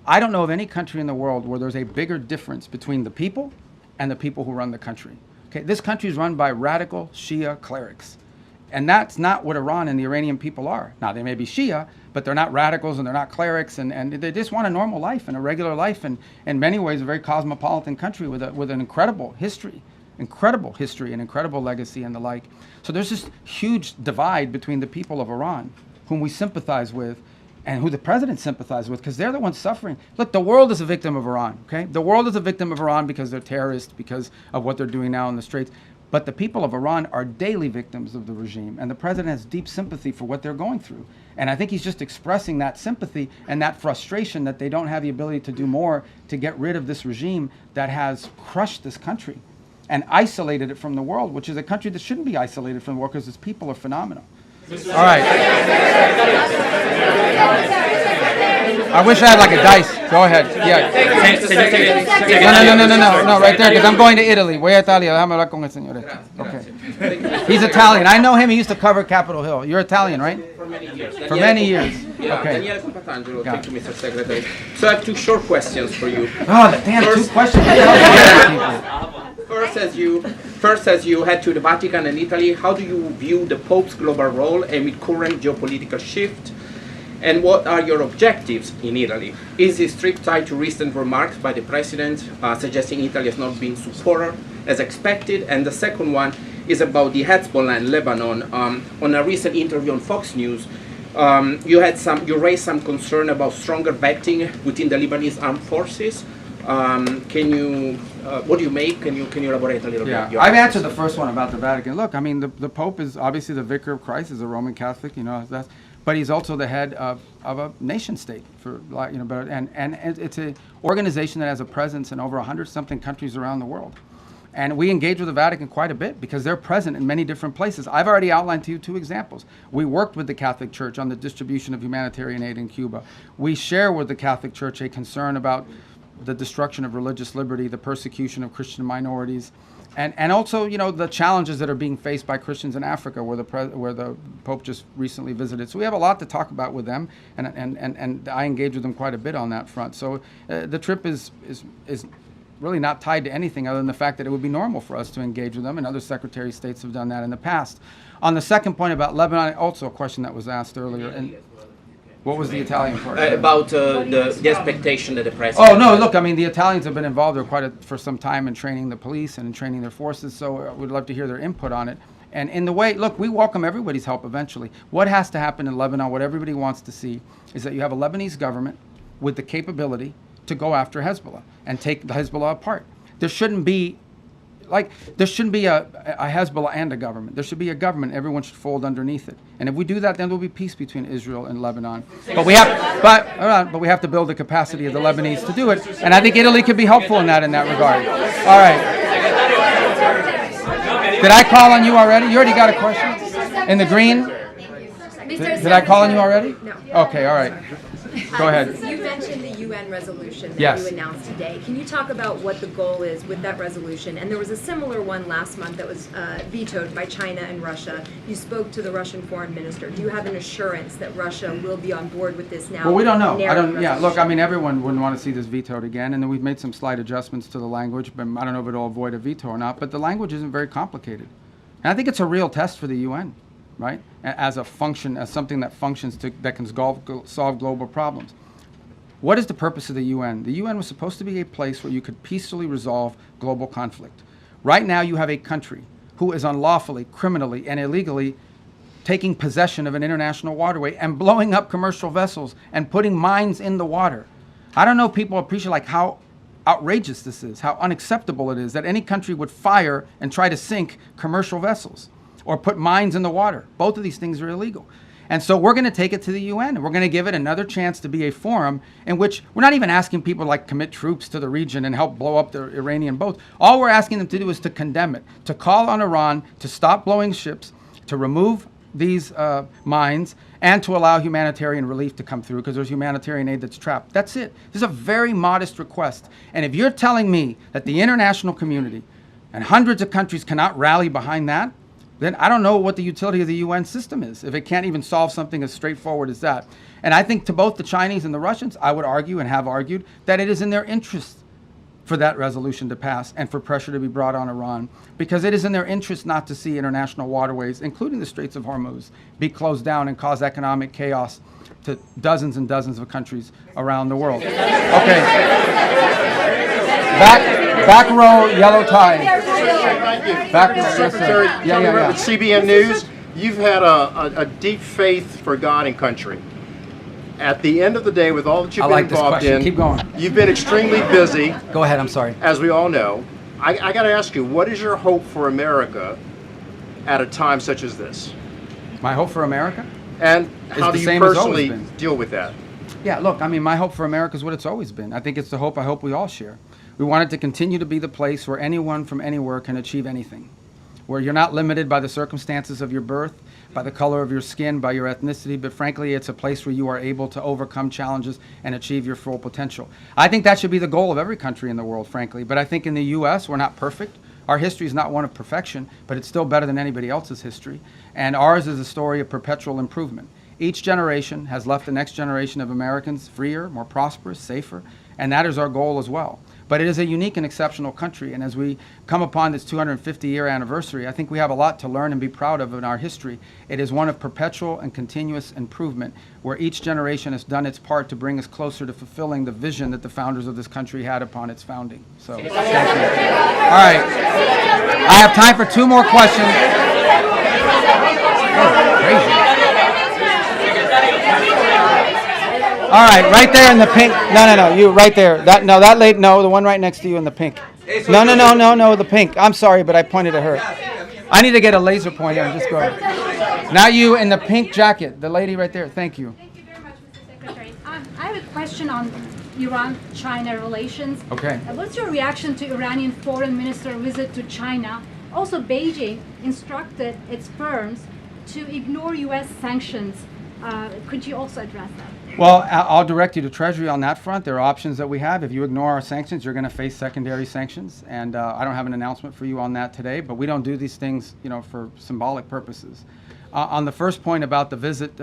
I don't know of any country in the world where there's a bigger difference between the people and the people who run the country. Okay, this country is run by radical Shia clerics. And that's not what Iran and the Iranian people are. Now, they may be Shia, but they're not radicals and they're not clerics, and they just want a normal life and a regular life, and in many ways a very cosmopolitan country with an incredible history and incredible legacy and the like. So there's this huge divide between the people of Iran, whom we sympathize with, and who the president sympathizes with, because they're the ones suffering. Look, the world is a victim of Iran, okay? The world is a victim of Iran because they're terrorists, because of what they're doing now in the Straits. But the people of Iran are daily victims of the regime, and the president has deep sympathy for what they're going through. And I think he's just expressing that sympathy and that frustration that they don't have the ability to do more to get rid of this regime that has crushed this country and isolated it from the world, which is a country that shouldn't be isolated from the world because its people are phenomenal. All right. I wish I had like a dice. Go ahead. Yeah. No, right there, because I'm going to Italy. Voy a Italia. Déjame hablar con el señor. Okay. He's Italian. I know him. He used to cover Capitol Hill. You're Italian, right? For many years. For many years. Okay. Daniele Compatangelo. Thank you, Mr. Secretary. So I have two short questions for you. Oh, damn, two questions. First, as you head to the Vatican and Italy, how do you view the Pope's global role amid current geopolitical shift? And what are your objectives in Italy? Is this trip tied to recent remarks by the President suggesting Italy has not been supported as expected? And the second one is about the Hezbollah in Lebanon. On a recent interview on Fox News, you raised some concern about stronger vetting within the Lebanese armed forces. What do you make? Can you elaborate a little bit? I've answered the first one about the Vatican. Look, I mean, the Pope is obviously the vicar of Christ, is a Roman Catholic, but he's also the head of a nation state, and it's an organization that has a presence in over 100-something countries around the world. And we engage with the Vatican quite a bit because they're present in many different places. I've already outlined to you two examples. We worked with the Catholic Church on the distribution of humanitarian aid in Cuba. We share with the Catholic Church a concern about the destruction of religious liberty, the persecution of Christian minorities, and also, the challenges that are being faced by Christians in Africa, where the Pope just recently visited. So we have a lot to talk about with them, and I engage with them quite a bit on that front. So the trip is really not tied to anything other than the fact that it would be normal for us to engage with them, and other Secretary of States have done that in the past. On the second point about Lebanon, also a question that was asked earlier. And what was the Italian part? About the expectation that the President... Oh, no, look, I mean, the Italians have been involved for some time in training the police and in training their forces, so we'd love to hear their input on it. And in the way, look, we welcome everybody's help eventually. What has to happen in Lebanon, what everybody wants to see, is that you have a Lebanese government with the capability to go after Hezbollah and take the Hezbollah apart. There shouldn't be a Hezbollah and a government. There should be a government. Everyone should fold underneath it. And if we do that, then there will be peace between Israel and Lebanon. But we have to build the capacity of the Lebanese to do it. And I think Italy could be helpful in that regard. All right. Did I call on you already? You already got a question? In the green? Did I call on you already? No. Okay, all right. Go ahead. You mentioned the UN resolution that Yes. you announced today. Can you talk about what the goal is with that resolution? And there was a similar one last month that was vetoed by China and Russia. You spoke to the Russian foreign minister. Do you have an assurance that Russia will be on board with this now? Well, we don't know. Resolution? Look, I mean, everyone wouldn't want to see this vetoed again, and then we've made some slight adjustments to the language, but I don't know if it'll avoid a veto or not, but the language isn't very complicated. And I think it's a real test for the UN, right? As something that functions that can solve global problems. What is the purpose of the UN? The UN was supposed to be a place where you could peacefully resolve global conflict. Right now you have a country who is unlawfully, criminally, and illegally taking possession of an international waterway and blowing up commercial vessels and putting mines in the water. I don't know if people appreciate how outrageous this is, how unacceptable it is that any country would fire and try to sink commercial vessels or put mines in the water. Both of these things are illegal. And so we're going to take it to the UN, and we're going to give it another chance to be a forum in which we're not even asking people to commit troops to the region and help blow up the Iranian boats. All we're asking them to do is to condemn it, to call on Iran to stop blowing ships, to remove these mines, and to allow humanitarian relief to come through, because there's humanitarian aid that's trapped. That's it. This is a very modest request. And if you're telling me that the international community and hundreds of countries cannot rally behind that, then I don't know what the utility of the UN system is if it can't even solve something as straightforward as that. And I think to both the Chinese and the Russians, I would argue and have argued that it is in their interest for that resolution to pass and for pressure to be brought on Iran, because it is in their interest not to see international waterways, including the Straits of Hormuz, be closed down and cause economic chaos to dozens and dozens of countries around the world. Okay. Back row, yellow tie. Back row, Secretary, yeah. With CBN News, you've had a deep faith for God and country. At the end of the day, with all that you've been involved in, keep going. You've been extremely busy. Go ahead, I'm sorry. As we all know. I got to ask you, what is your hope for America at a time such as this? My hope for America? And how do you personally deal with that? Yeah, look, I mean, my hope for America is what it's always been. I think it's the hope I hope we all share. We want it to continue to be the place where anyone from anywhere can achieve anything, where you're not limited by the circumstances of your birth, by the color of your skin, by your ethnicity, but frankly, it's a place where you are able to overcome challenges and achieve your full potential. I think that should be the goal of every country in the world, frankly, but I think in the U.S., we're not perfect. Our history is not one of perfection, but it's still better than anybody else's history, and ours is a story of perpetual improvement. Each generation has left the next generation of Americans freer, more prosperous, safer, and that is our goal as well. But it is a unique and exceptional country, and as we come upon this 250-year anniversary, I think we have a lot to learn and be proud of in our history. It is one of perpetual and continuous improvement, where each generation has done its part to bring us closer to fulfilling the vision that the founders of this country had upon its founding. So, thank you. All right. I have time for 2 more questions. All right, right there in the pink. No, you right there. That lady. No, the one right next to you in the pink. No, the pink. I'm sorry, but I pointed at her. I need to get a laser pointer and just go. Now you in the pink jacket, the lady right there. Thank you. Thank you very much, Mr. Secretary. I have a question on Iran-China relations. Okay. What's your reaction to Iranian foreign minister visit to China? Also, Beijing instructed its firms to ignore U.S. sanctions. Could you also address that? Well, I'll direct you to Treasury on that front. There are options that we have. If you ignore our sanctions, you're going to face secondary sanctions. And I don't have an announcement for you on that today, but we don't do these things, for symbolic purposes. On the first point about the visit,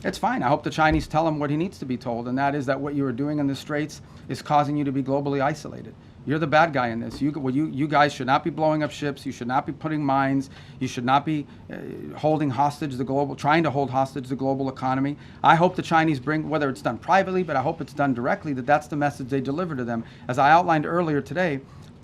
it's fine. I hope the Chinese tell him what he needs to be told, and that is that what you are doing in the Straits is causing you to be globally isolated. You're the bad guy in this. You guys should not be blowing up ships. You should not be putting mines. You should not be trying to hold hostage the global economy. I hope the Chinese bring, whether it's done privately, but I hope it's done directly, that's the message they deliver to them. As I outlined earlier today,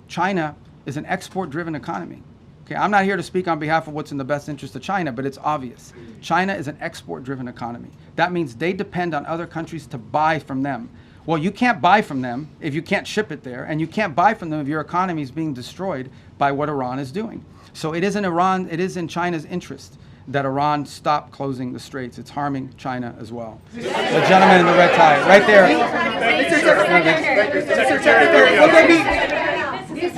China is an export-driven economy. Okay, I'm not here to speak on behalf of what's in the best interest of China, but it's obvious. China is an export-driven economy. That means they depend on other countries to buy from them. Well, you can't buy from them if you can't ship it there, and you can't buy from them if your economy is being destroyed by what Iran is doing. So it is in China's interest that Iran stop closing the Straits. It's harming China as well. The gentleman in the red tie, right there.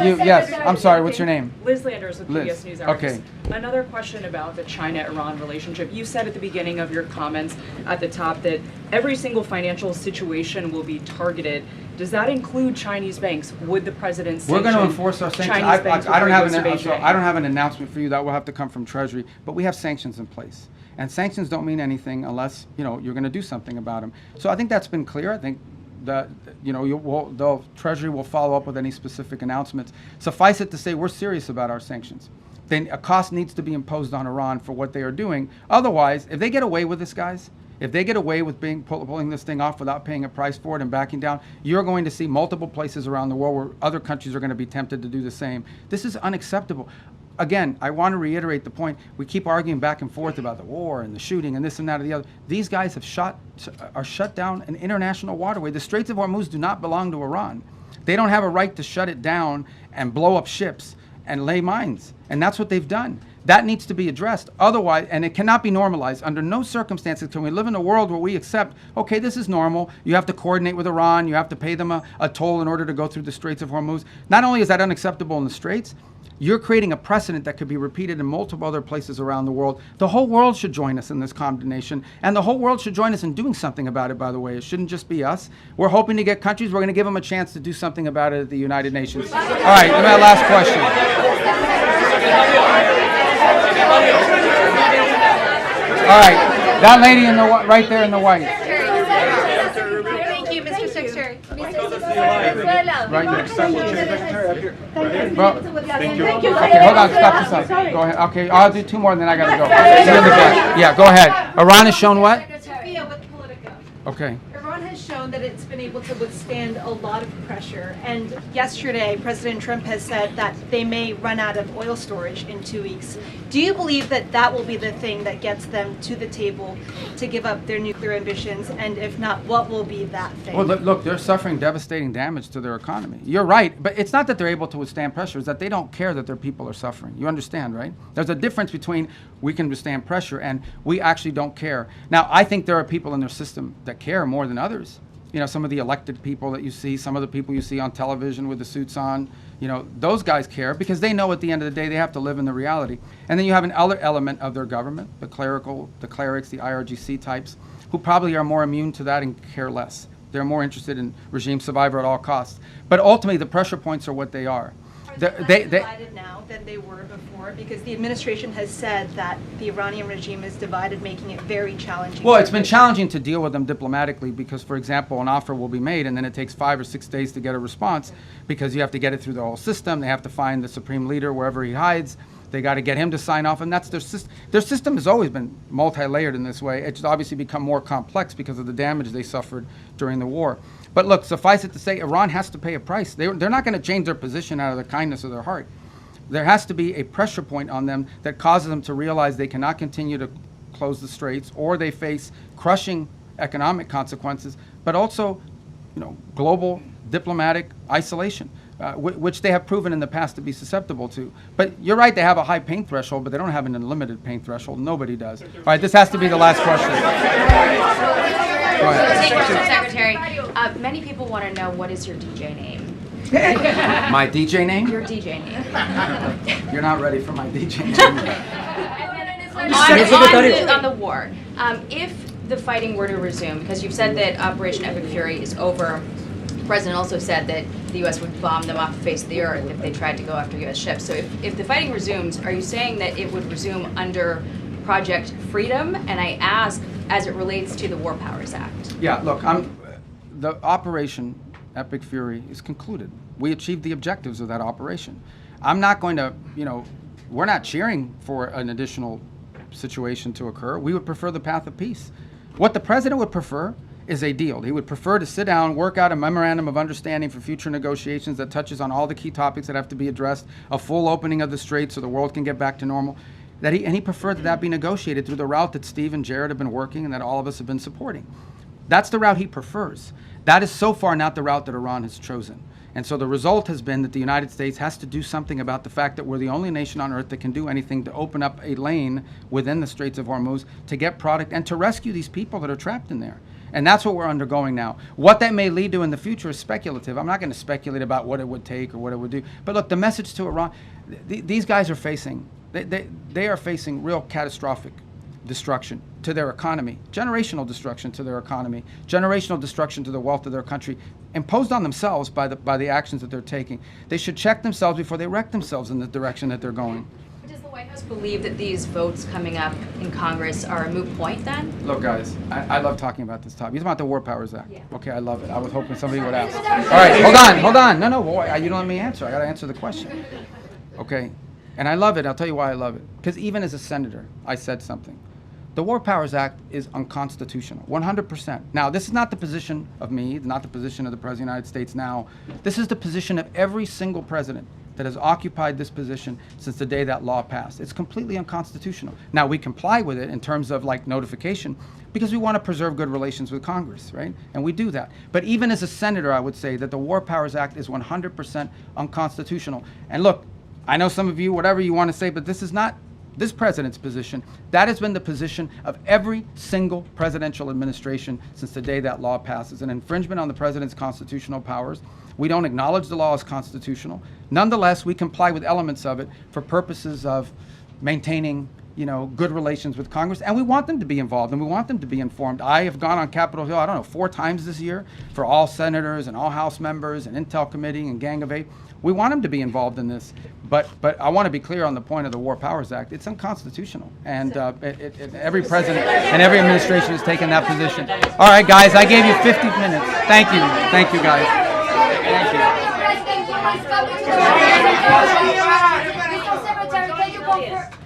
Yes, I'm sorry, what's your name? Liz Landers with PBS News Hour. Okay. Another question about the China-Iran relationship. You said at the beginning of your comments at the top that every single financial situation will be targeted. Does that include Chinese banks? Would the president sanction We're going to enforce our sanctions. Chinese banks I don't before have an announcement for you. That will have to come from Treasury. But we have sanctions in place. And sanctions don't mean anything unless, you're going to do something about them. So I think that's been clear. I think that the Treasury will follow up with any specific announcements. Suffice it to say, we're serious about our sanctions. Then a cost needs to be imposed on Iran for what they are doing. Otherwise, if they get away with this, guys, if they get away with pulling this thing off without paying a price for it and backing down, you're going to see multiple places around the world where other countries are going to be tempted to do the same. This is unacceptable. Again, I want to reiterate the point. We keep arguing back and forth about the war and the shooting and this and that and the other. These guys are shut down an international waterway. The Straits of Hormuz do not belong to Iran. They don't have a right to shut it down and blow up ships and lay mines. And that's what they've done. That needs to be addressed. Otherwise, and it cannot be normalized. Under no circumstances can we live in a world where we accept, okay, this is normal. You have to coordinate with Iran. You have to pay them a toll in order to go through the Straits of Hormuz. Not only is that unacceptable in the Straits, you're creating a precedent that could be repeated in multiple other places around the world. The whole world should join us in this condemnation, and the whole world should join us in doing something about it, by the way. It shouldn't just be us. We're hoping to get countries. We're going to give them a chance to do something about it at the United Nations. All right, my last question. All right, that lady in the right there in the white. Thank you, Mr. Secretary. Right next to Secretary. Well, thank you. Okay, hold on, stop this up. Go ahead. Okay, I'll do 2 more and then I gotta go. See you in the back. Yeah, go ahead. Iran has shown what? Okay. Iran has shown that it's been able to withstand a lot of pressure. And yesterday, President Trump has said that they may run out of oil storage in 2 weeks. Do you believe that that will be the thing that gets them to the table to give up their nuclear ambitions? And if not, what will be that thing? Well, look, they're suffering devastating damage to their economy. You're right, but it's not that they're able to withstand pressure, it's that they don't care that their people are suffering. You understand, right? There's a difference between we can withstand pressure and we actually don't care. Now, I think there are people in their system that care more than others. You know, some of the elected people that you see, some of the people you see on television with the suits on, you know, those guys care because they know at the end of the day they have to live in the reality. And then you have another element of their government, the clerics, the IRGC types, who probably are more immune to that and care less. They're more interested in regime survival at all costs. But ultimately, the pressure points are what they are. They divided now than they were before because the administration has said that the Iranian regime is divided, making it very challenging. Well, it's been challenging to deal with them diplomatically because, for example, an offer will be made and then it takes 5 or 6 days to get a response because you have to get it through the whole system. They have to find the supreme leader wherever he hides. They got to get him to sign off, and that's their system. Their system has always been multi-layered in this way. It's obviously become more complex because of the damage they suffered during the war. But look, suffice it to say, Iran has to pay a price. They're not going to change their position out of the kindness of their heart. There has to be a pressure point on them that causes them to realize they cannot continue to close the straits, or they face crushing economic consequences, but also, you know, global diplomatic isolation. Which they have proven in the past to be susceptible to. But you're right, they have a high pain threshold, but they don't have an unlimited pain threshold. Nobody does. All right, this has to be the last question. Go ahead. Mr. Secretary, many people want to know what is your DJ name? My DJ name? Your DJ name. You're not ready for my DJ name. On the war, if the fighting were to resume, because you've said that Operation Epic Fury is over, the president also said that the U.S. would bomb them off the face of the earth if they tried to go after U.S. ships. So if the fighting resumes, are you saying that it would resume under Project Freedom? And I ask, as it relates to the War Powers Act. Yeah, look, the Operation Epic Fury is concluded. We achieved the objectives of that operation. I'm not going to, you know, we're not cheering for an additional situation to occur. We would prefer the path of peace. What the president would prefer is a deal. He would prefer to sit down, work out a memorandum of understanding for future negotiations that touches on all the key topics that have to be addressed, a full opening of the strait so the world can get back to normal. And he preferred that be negotiated through the route that Steve and Jared have been working and that all of us have been supporting. That's the route he prefers. That is so far not the route that Iran has chosen. And so the result has been that the United States has to do something about the fact that we're the only nation on earth that can do anything to open up a lane within the Straits of Hormuz to get product and to rescue these people that are trapped in there. And that's what we're undergoing now. What that may lead to in the future is speculative. I'm not going to speculate about what it would take or what it would do. But look, the message to Iran, these guys are facing, they are facing real catastrophic destruction to their economy, generational destruction to their economy, generational destruction to the wealth of their country, imposed on themselves by the actions that they're taking. They should check themselves before they wreck themselves in the direction that they're going. Does the White House believe that these votes coming up in Congress are a moot point then? Look, guys, I love talking about this topic. You're talking about the War Powers Act. Yeah. Okay, I love it. I was hoping somebody would ask. All right, hold on. No, boy, you don't let me answer. I got to answer the question. Okay, and I love it. I'll tell you why I love it. Because even as a senator, I said something. The War Powers Act is unconstitutional, 100%. Now, this is not the position of me, not the position of the President of the United States now. This is the position of every single president that has occupied this position since the day that law passed. It's completely unconstitutional. Now, we comply with it in terms of like notification because we want to preserve good relations with Congress, right? And we do that. But even as a senator, I would say that the War Powers Act is 100% unconstitutional. And look, I know some of you, whatever you want to say, but this is not this president's position. That has been the position of every single presidential administration since the day that law passes. An infringement on the president's constitutional powers. We don't acknowledge the law as constitutional. Nonetheless, we comply with elements of it for purposes of maintaining, good relations with Congress, and we want them to be involved, and we want them to be informed. I have gone on Capitol Hill, I don't know, 4 times this year for all senators and all House members and Intel Committee and Gang of 8. We want them to be involved in this, but I want to be clear on the point of the War Powers Act. It's unconstitutional, and every president and every administration has taken that position. All right, guys, I gave you 50 minutes. Thank you, guys. Thank you. Mr. Secretary, can you confirm?